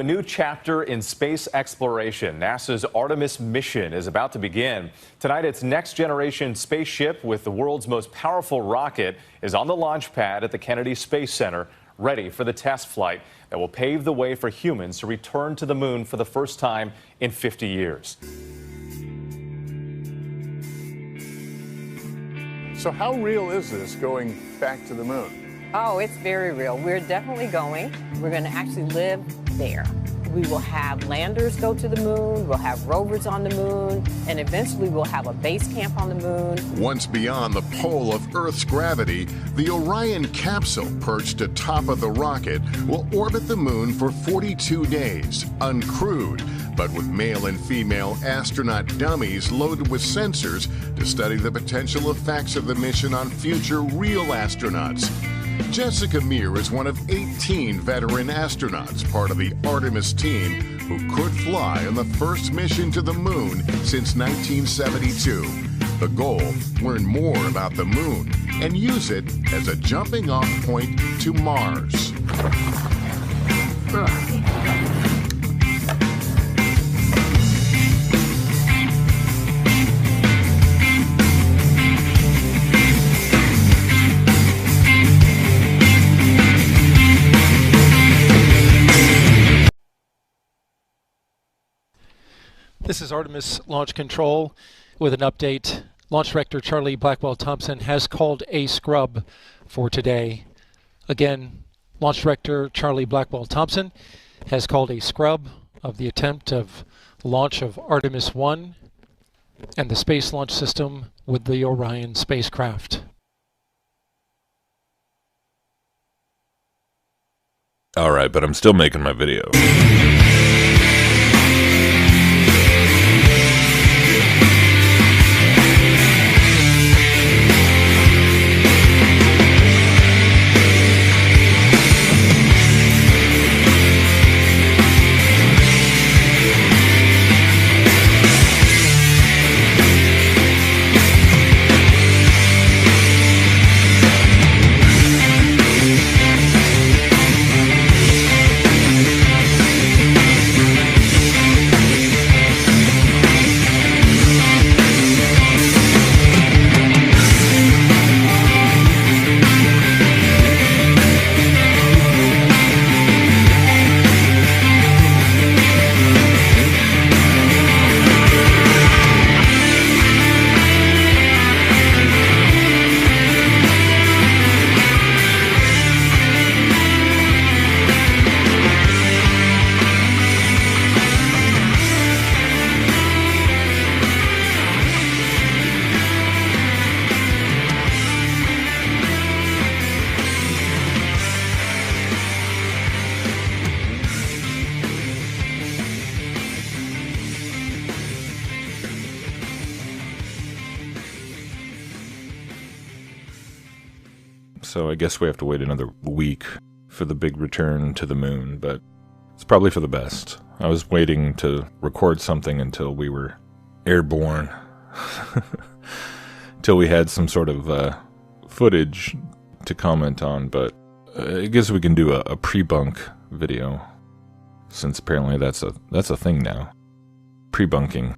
A new chapter in space exploration. NASA's Artemis mission is about to begin. Tonight, its next-generation spaceship with the world's most powerful rocket is on the launch pad at the Kennedy Space Center, ready for the test flight that will pave the way for humans to return to the moon for the first time in 50 years. So how real is this going back to the moon? Oh, it's very real. We're definitely going. We're going to actually live there. We will have landers go to the moon, we'll have rovers on the moon, and eventually we'll have a base camp on the moon. Once beyond the pole of Earth's gravity, the Orion capsule perched atop of the rocket will orbit the moon for 42 days, uncrewed, but with male and female astronaut dummies loaded with sensors to study the potential effects of the mission on future real astronauts. Jessica Meir is one of 18 veteran astronauts, part of the Artemis team, who could fly on the first mission to the moon since 1972. The goal, learn more about the moon and use it as a jumping-off point to Mars. This is Artemis Launch Control with an update. Launch Director Charlie Blackwell-Thompson has called a scrub for today. Again, Launch Director Charlie Blackwell-Thompson has called a scrub of the attempt of launch of Artemis 1 and the Space Launch System with the Orion spacecraft. All right, but I'm still making my video. So I guess we have to wait another week for the big return to the moon, but it's probably for the best. I was waiting to record something until we were airborne, until we had some sort of footage to comment on, but I guess we can do a pre-bunk video, since apparently that's a thing now. Pre-bunking.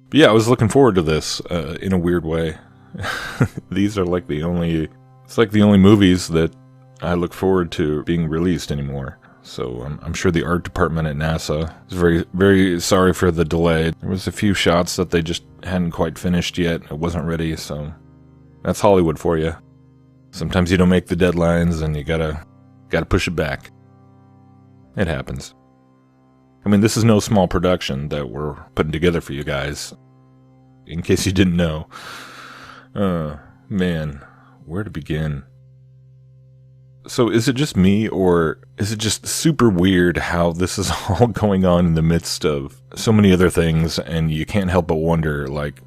But yeah, I was looking forward to this in a weird way. These are like the only... It's like the only movies that I look forward to being released anymore. So I'm sure the art department at NASA is very, very sorry for the delay. There was a few shots that they just hadn't quite finished yet. It wasn't ready, so that's Hollywood for you. Sometimes you don't make the deadlines and you gotta push it back. It happens. I mean, this is no small production that we're putting together for you guys. In case you didn't know. Man. Where to begin? So is it just me, or is it just super weird how this is all going on in the midst of so many other things, and you can't help but wonder, like,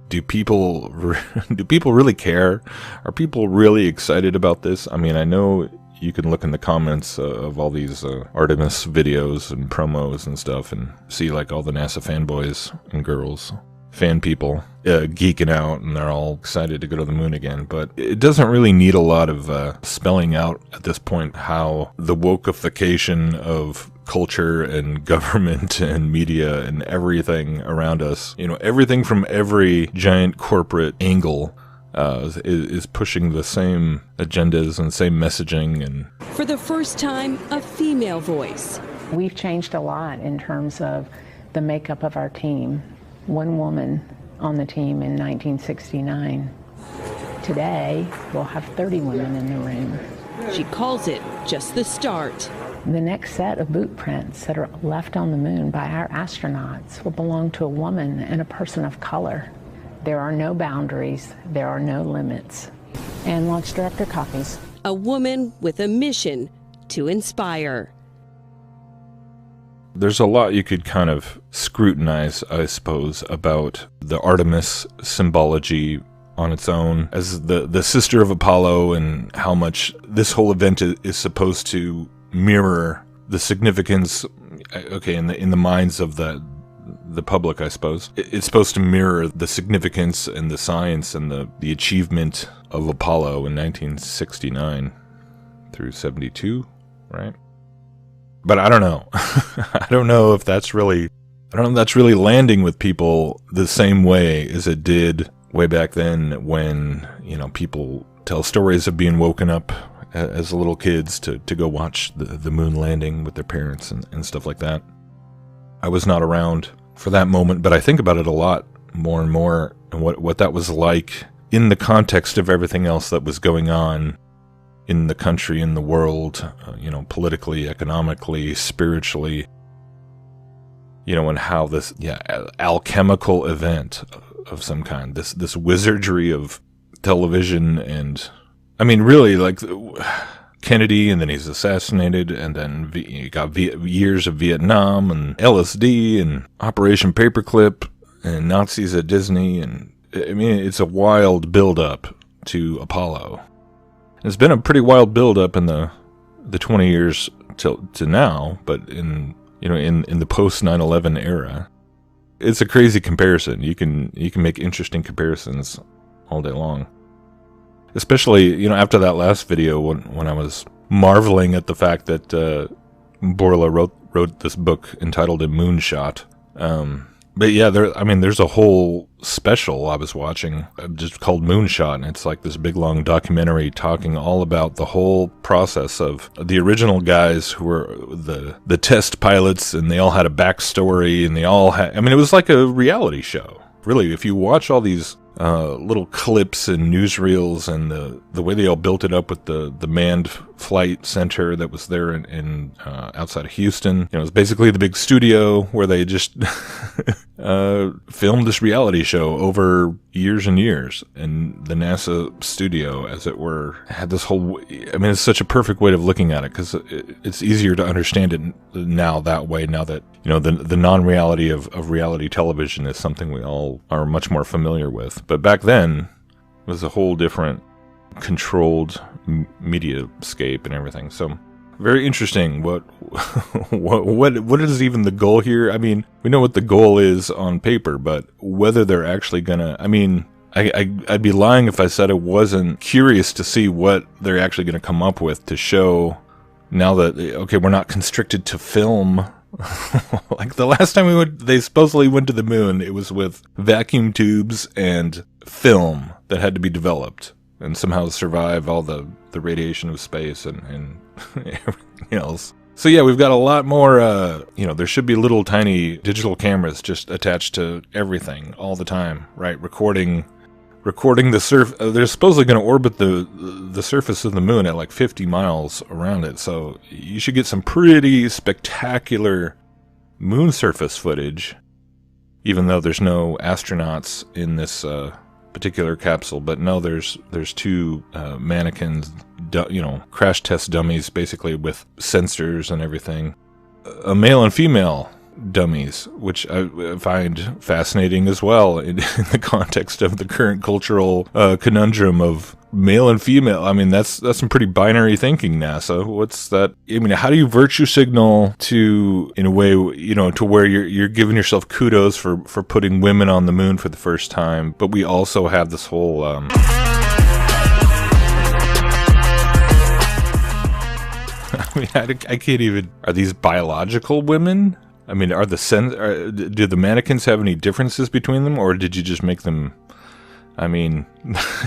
do people really care? Are people really excited about this? I mean, I know you can look in the comments of all these Artemis videos and promos and stuff and see like all the NASA fanboys and girls fan people geeking out, and they're all excited to go to the moon again. But it doesn't really need a lot of spelling out at this point how the wokeification of culture and government and media and everything around us, everything from every giant corporate angle is pushing the same agendas and same messaging. And for the first time, a female voice. We've changed a lot in terms of the makeup of our team. One woman on the team in 1969. Today, we'll have 30 women in the room. She calls it just the start. The next set of boot prints that are left on the moon by our astronauts will belong to a woman and a person of color. There are no boundaries, there are no limits. And launch director copies. A woman with a mission to inspire. There's a lot you could kind of scrutinize, I suppose, about the Artemis symbology on its own as the sister of Apollo, and how much this whole event is supposed to mirror the significance, okay, in the minds of the public, I suppose. It's supposed to mirror the significance and the science and the achievement of Apollo in 1969 through 72, right? But I don't know. I don't know if that's really landing with people the same way as it did way back then when, people tell stories of being woken up as little kids to go watch the moon landing with their parents and stuff like that. I was not around for that moment, but I think about it a lot more and more, and what that was like in the context of everything else that was going on in the country, in the world, politically, economically, spiritually, and how this, alchemical event of some kind, this wizardry of television, and, really, like, Kennedy, and then he's assassinated, and then you got years of Vietnam, and LSD, and Operation Paperclip, and Nazis at Disney, and, it's a wild build-up to Apollo. It's been a pretty wild build-up in the 20 years to now, but in the post 9/11 era, it's a crazy comparison. You can make interesting comparisons all day long, especially after that last video when I was marveling at the fact that Borla wrote this book entitled "A Moonshot." But yeah, there's a whole special I was watching just called Moonshot, and it's like this big long documentary talking all about the whole process of the original guys who were the test pilots, and they all had a backstory, and they all had, it was like a reality show. Really, if you watch all these little clips and newsreels, and the way they all built it up with the manned flight center that was there in outside of Houston, it was basically the big studio where they just filmed this reality show over years and years. And the NASA studio, as it were, had this whole, it's such a perfect way of looking at it, because it's easier to understand it now that way, now that, the non-reality of reality television is something we all are much more familiar with. But back then, it was a whole different controlled mediascape and everything. So very interesting. What is even the goal here? We know what the goal is on paper, but whether they're actually gonna, I'd be lying if I said I wasn't curious to see what they're actually gonna come up with to show now that, okay, we're not constricted to film. Like the last time they supposedly went to the moon, it was with vacuum tubes and film that had to be developed and somehow survive all the radiation of space and everything else. So yeah, we've got a lot more, there should be little tiny digital cameras just attached to everything all the time, right? Recording the surface. They're supposedly going to orbit the surface of the moon at like 50 miles around it. So you should get some pretty spectacular moon surface footage, even though there's no astronauts in this particular capsule. But no, there's two mannequins, crash test dummies, basically with sensors and everything. A male and female dummies, which I find fascinating as well in the context of the current cultural conundrum of male and female. I mean, that's some pretty binary thinking, NASA. What's that? I mean, how do you virtue signal to, in a way, to where you're giving yourself kudos for putting women on the moon for the first time, but we also have this whole I mean, I can't even. Are these biological women? I mean, do the mannequins have any differences between them, or did you just make them? I mean,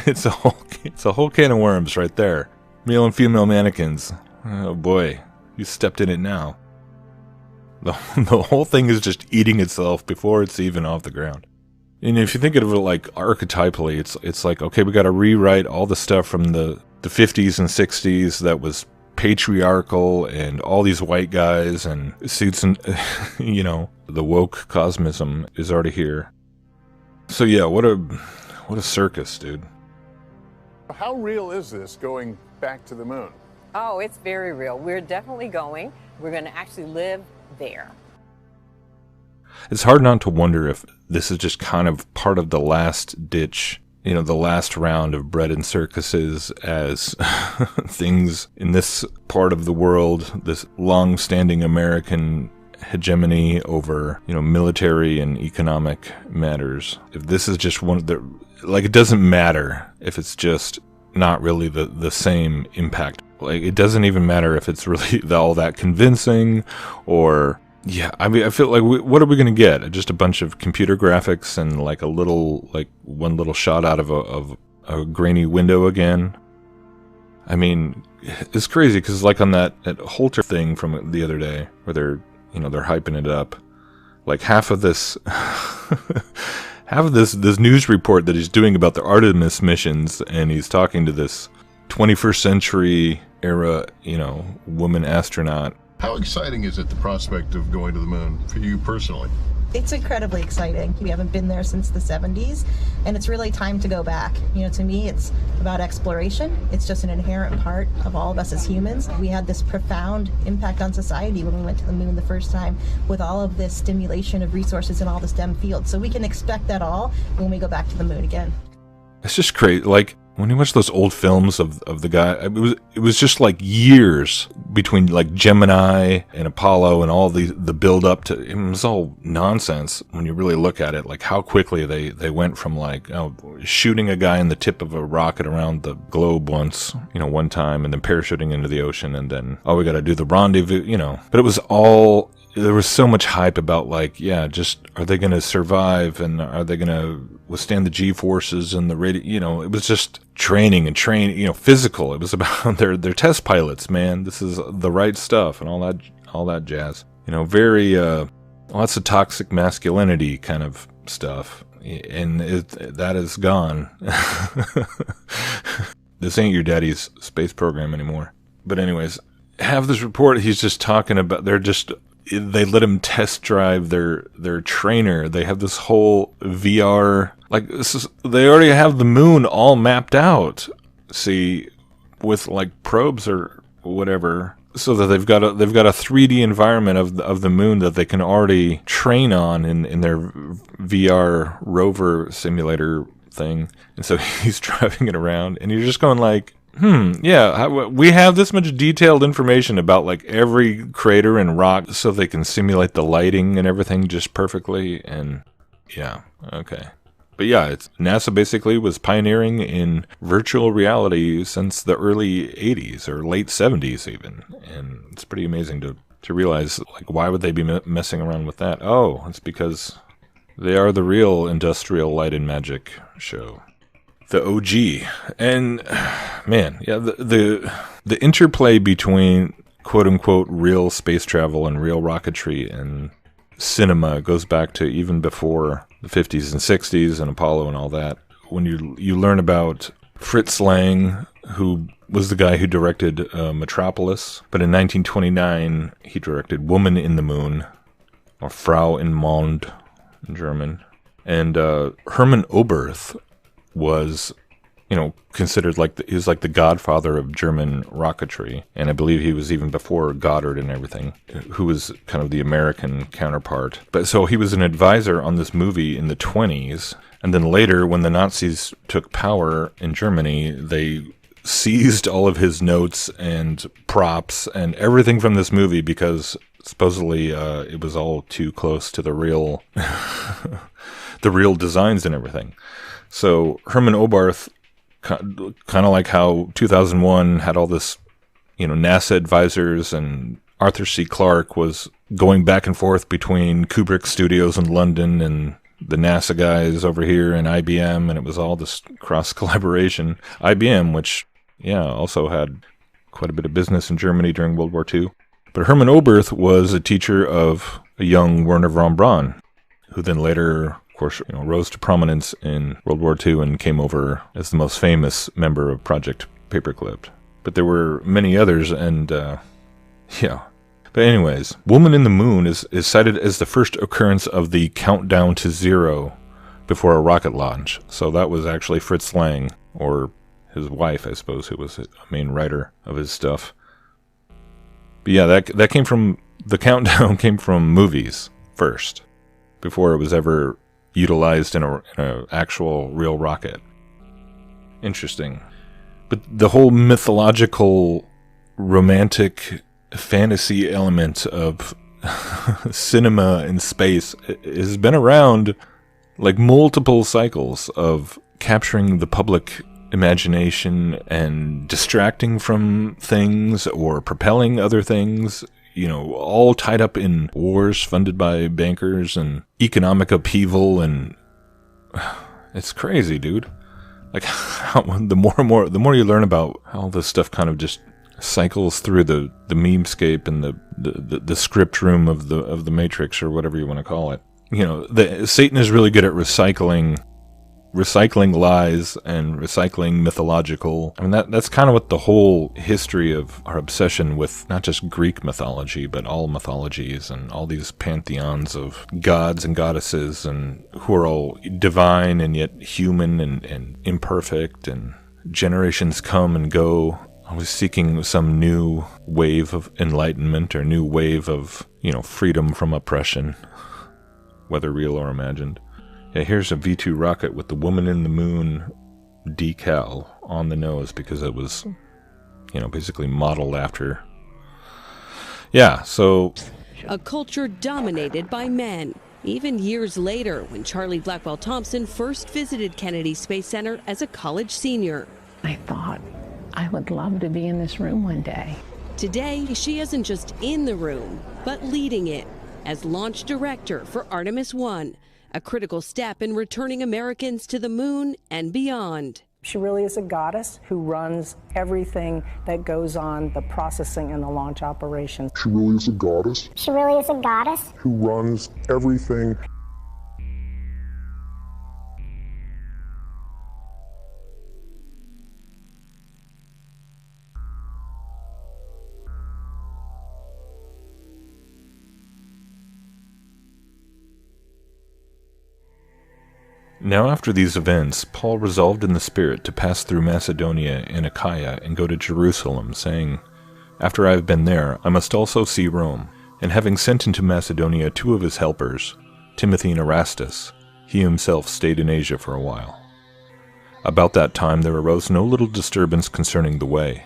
it's a whole can of worms right there. Male and female mannequins. Oh boy, you stepped in it now. The whole thing is just eating itself before it's even off the ground. And if you think of it like archetypally, it's like, okay, we got to rewrite all the stuff from the 50s and 60s that was patriarchal and all these white guys and suits and the woke cosmism is already here. So yeah, what a circus, dude. How real is this going back to the moon? Oh, it's very real. We're definitely going. We're going to actually live there. It's hard not to wonder if this is just kind of part of the last ditch, the last round of bread and circuses as things in this part of the world, this long-standing American hegemony over, military and economic matters. If this is just one of the, it doesn't matter if it's just not really the same impact. It doesn't even matter if it's really all that convincing or... Yeah, I mean, I feel like what are we going to get? Just a bunch of computer graphics and one little shot out of a grainy window again. I mean, it's crazy because on that Holter thing from the other day where they're hyping it up, half of this news report that he's doing about the Artemis missions, and he's talking to this 21st century era, woman astronaut. How exciting is it, the prospect of going to the moon for you personally? It's incredibly exciting. We haven't been there since the 70s, and it's really time to go back. To me, it's about exploration. It's just an inherent part of all of us as humans. We had this profound impact on society when we went to the moon the first time with all of this stimulation of resources in all the STEM fields. So we can expect that all when we go back to the moon again. It's just great. When you watch those old films of the guy, it was just years between Gemini and Apollo and all the build up to it was all nonsense when you really look at it. How quickly they went from shooting a guy in the tip of a rocket around the globe once, one time, and then parachuting into the ocean, and then we got to do the rendezvous, But it was all. There was so much hype about just are they going to survive and are they going to withstand the G-forces and the radio? It was just training, physical. It was about their test pilots, man. This is the right stuff and all that jazz. Very lots of toxic masculinity kind of stuff, and that is gone. This ain't your daddy's space program anymore. But anyways, have this report. He's just talking about they let him test drive their trainer. They have this whole VR, they already have the moon all mapped out. See, with probes or whatever, so that they've got a 3D environment of the moon that they can already train on in their VR rover simulator thing. And so he's driving it around, and you're just going yeah, we have this much detailed information about every crater and rock so they can simulate the lighting and everything just perfectly. And yeah, okay. But yeah, NASA basically was pioneering in virtual reality since the early 80s or late 70s even. And it's pretty amazing to realize, why would they be messing around with that? Oh, it's because they are the real industrial light and magic show. The OG. And man, yeah, the interplay between quote unquote real space travel and real rocketry and cinema goes back to even before the 50s and 60s and Apollo and all that. When you learn about Fritz Lang, who was the guy who directed Metropolis, but in 1929 he directed Woman in the Moon, or Frau im Mond in German. And Hermann Oberth was considered he was like the godfather of German rocketry. And I believe he was even before Goddard and everything, who was kind of the American counterpart. But so he was an advisor on this movie in the 1920s. And then later, when the Nazis took power in Germany, they seized all of his notes and props and everything from this movie because supposedly it was all too close to the real the real designs and everything. So Herman Obarth, kind of like how 2001 had all this, NASA advisors, and Arthur C. Clarke was going back and forth between Kubrick Studios in London and the NASA guys over here and IBM, and it was all this cross collaboration. IBM, which also had quite a bit of business in Germany during World War II. But Herman Oberth was a teacher of a young Werner von Braun, who then later, of course, rose to prominence in World War II and came over as the most famous member of Project Paperclip. But there were many others, and But anyways, Woman in the Moon is cited as the first occurrence of the countdown to zero before a rocket launch. So that was actually Fritz Lang, or his wife, I suppose, who was a main writer of his stuff. But yeah, that came from, the countdown came from movies first, before it was ever utilized in a actual real rocket. Interesting. But the whole mythological, romantic fantasy element of cinema in space has been around like multiple cycles of capturing the public imagination and distracting from things or propelling other things, all tied up in wars funded by bankers and economic upheaval. And it's crazy, dude. Like, the more you learn about how this stuff kind of just cycles through the memescape and the script room of the Matrix, or whatever you want to call it. Satan is really good at recycling lies and recycling mythological. I mean, that's kind of what the whole history of our obsession with not just Greek mythology, but all mythologies and all these pantheons of gods and goddesses, and who are all divine and yet human and imperfect, and generations come and go, always seeking some new wave of enlightenment or new wave of, freedom from oppression, whether real or imagined. Yeah, here's a V2 rocket with the Woman in the Moon decal on the nose because it was, basically modeled after. Yeah, so... A culture dominated by men. Even years later, when Charlie Blackwell Thompson first visited Kennedy Space Center as a college senior. I thought I would love to be in this room one day. Today, she isn't just in the room, but leading it as launch director for Artemis 1. A critical step in returning Americans to the moon and beyond. She really is a goddess who runs everything that goes on, the processing and the launch operation. She really is a goddess. She really is a goddess who runs everything. Now after these events, Paul resolved in the spirit to pass through Macedonia and Achaia and go to Jerusalem, saying, After I have been there, I must also see Rome. And having sent into Macedonia 2 of his helpers, Timothy and Erastus, he himself stayed in Asia for a while. About that time there arose no little disturbance concerning the way.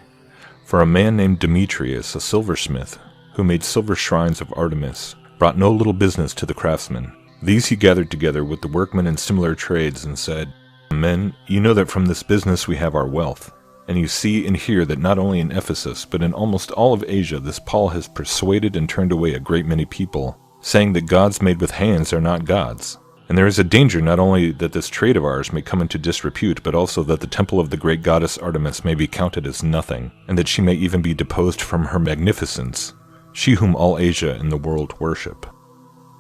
For a man named Demetrius, a silversmith, who made silver shrines of Artemis, brought no little business to the craftsmen. These he gathered together with the workmen in similar trades and said, Men, you know that from this business we have our wealth. And you see and hear that not only in Ephesus, but in almost all of Asia, this Paul has persuaded and turned away a great many people, saying that gods made with hands are not gods. And there is a danger not only that this trade of ours may come into disrepute, but also that the temple of the great goddess Artemis may be counted as nothing, and that she may even be deposed from her magnificence, she whom all Asia and the world worship.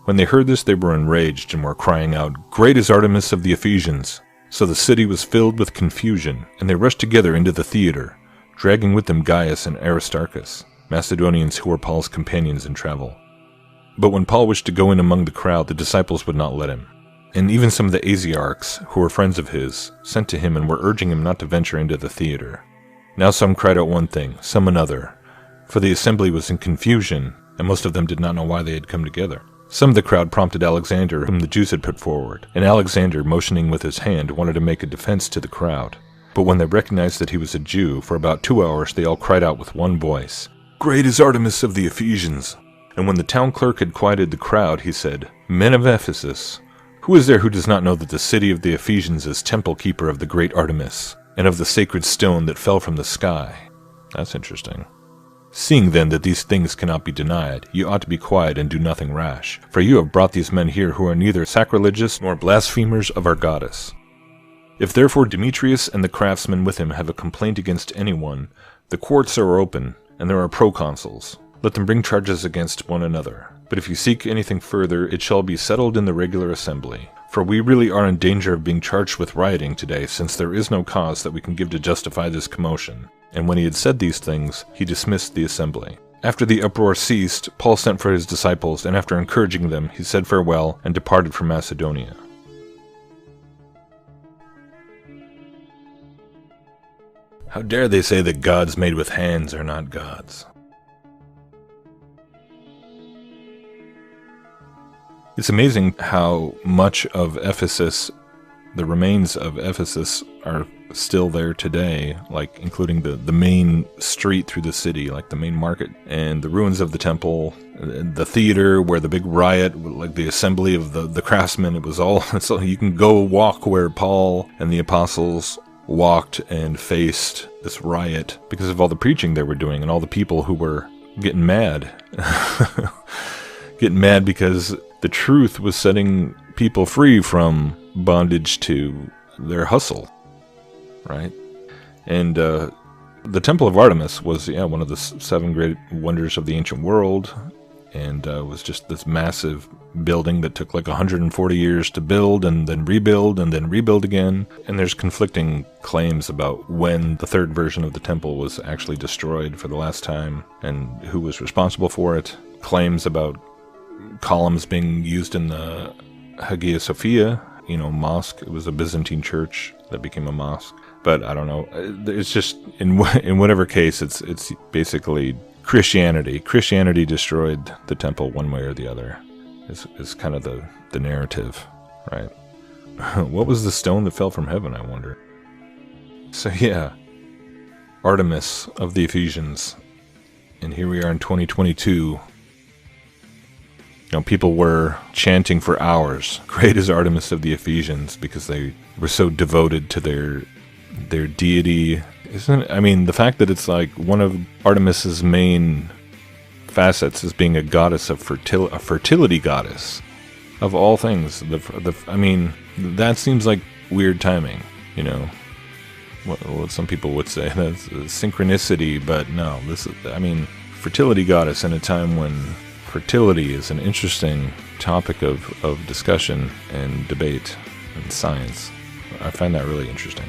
When they heard this, they were enraged and were crying out, Great is Artemis of the Ephesians! So the city was filled with confusion, and they rushed together into the theater, dragging with them Gaius and Aristarchus, Macedonians who were Paul's companions in travel. But when Paul wished to go in among the crowd, the disciples would not let him. And even some of the Asiarchs, who were friends of his, sent to him and were urging him not to venture into the theater. Now some cried out one thing, some another, for the assembly was in confusion, and most of them did not know why they had come together. Some of the crowd prompted Alexander, whom the Jews had put forward, and Alexander, motioning with his hand, wanted to make a defense to the crowd. But when they recognized that he was a Jew, for about 2 hours they all cried out with one voice, "Great is Artemis of the Ephesians!" And when the town clerk had quieted the crowd, he said, "Men of Ephesus, who is there who does not know that the city of the Ephesians is temple keeper of the great Artemis, and of the sacred stone that fell from the sky?" That's interesting. "Seeing then that these things cannot be denied, you ought to be quiet and do nothing rash. For you have brought these men here who are neither sacrilegious nor blasphemers of our goddess. If therefore Demetrius and the craftsmen with him have a complaint against anyone, the courts are open, and there are proconsuls. Let them bring charges against one another. But if you seek anything further, it shall be settled in the regular assembly. For we really are in danger of being charged with rioting today, since there is no cause that we can give to justify this commotion." And when he had said these things, he dismissed the assembly. After the uproar ceased, Paul sent for his disciples, and after encouraging them, he said farewell and departed from Macedonia. How dare they say that gods made with hands are not gods? It's amazing how much of Ephesus, the remains of Ephesus, are still there today, like including the main street through the city, like the main market, and the ruins of the temple, the theater where the big riot, like the assembly of the craftsmen, it was all, so you can go walk where Paul and the apostles walked and faced this riot because of all the preaching they were doing and all the people who were getting mad. Getting mad because the truth was setting people free from bondage to their hustle, right? And the Temple of Artemis was, one of the 7 great wonders of the ancient world, and was just this massive building that took like 140 years to build and then rebuild again. And there's conflicting claims about when the 3rd version of the temple was actually destroyed for the last time and who was responsible for it. Claims about columns being used in the Hagia Sophia, mosque. It was a Byzantine church that became a mosque. But I don't know. It's just, in whatever case, it's basically Christianity. Christianity destroyed the temple one way or the other. Is kind of the narrative, right? What was the stone that fell from heaven, I wonder? So yeah, Artemis of the Ephesians. And here we are in 2022. People were chanting for hours, "Great is Artemis of the Ephesians," because they were so devoted to their deity. The fact that it's like one of Artemis's main facets is being a goddess of a fertility goddess, of all things. That seems like weird timing, what some people would say. That's synchronicity, but no, fertility goddess in a time when fertility is an interesting topic of discussion and debate and science. I find that really interesting.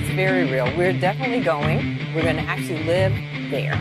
it's very real. We're definitely going. We're going to actually live there.